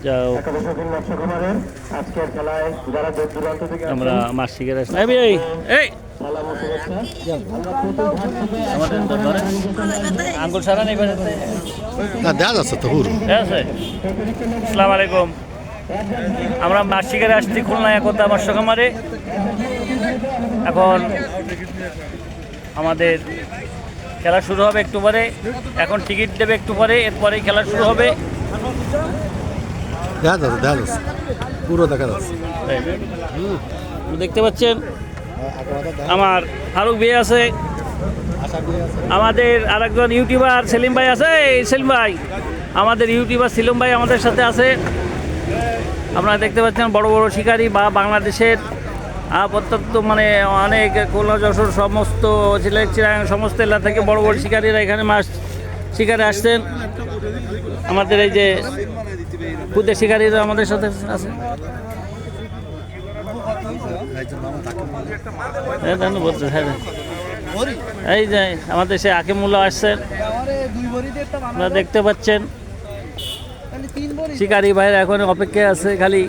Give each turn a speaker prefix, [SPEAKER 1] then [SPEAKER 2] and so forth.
[SPEAKER 1] যাও আমরা মাছ শিখে আসলাম এই আমাদের দরবারে আঙ্গুল সারা নেই
[SPEAKER 2] দেখা যাচ্ছে তো হুর
[SPEAKER 1] ঠিক আছে। আসসালামু আলাইকুম। আমরা মাছ শিকারে আসছি খুলনা একতা মৎস্য খামারে। এখন আমাদের খেলা শুরু হবে একটু পরে। এখন টিকিট দেবে একটু পরে, এরপরেই খেলা শুরু হবে।
[SPEAKER 2] দেখা যাচ্ছে পুরো দেখা যাচ্ছে।
[SPEAKER 1] দেখতে পাচ্ছেন আমার ফারুক ভাই আছে, আমাদের আরেকজন ইউটিউবার সেলিম ভাই আছে। সেলিম ভাই, আমাদের ইউটিউবার সেলিম ভাই আমাদের সাথে আছে। আপনারা দেখতে পাচ্ছেন বড় বড় শিকারী বা বাংলাদেশের প্রত্যন্ত মানে অনেক খুলনা যশোর সমস্ত চিরাং সমস্ত এলাকা থেকে বড় বড় শিকারীরা এখানে মাছ শিকারে আসছেন। আমাদের এই যে ক্ষুদে শিকারীরা আমাদের সাথে আছে। এই যে আমাদের সে আকিমুল্লাহ আসছেন, আপনারা দেখতে পাচ্ছেন। শিকারী ভাইয়ের এখন অপেক্ষায় আছে খালি।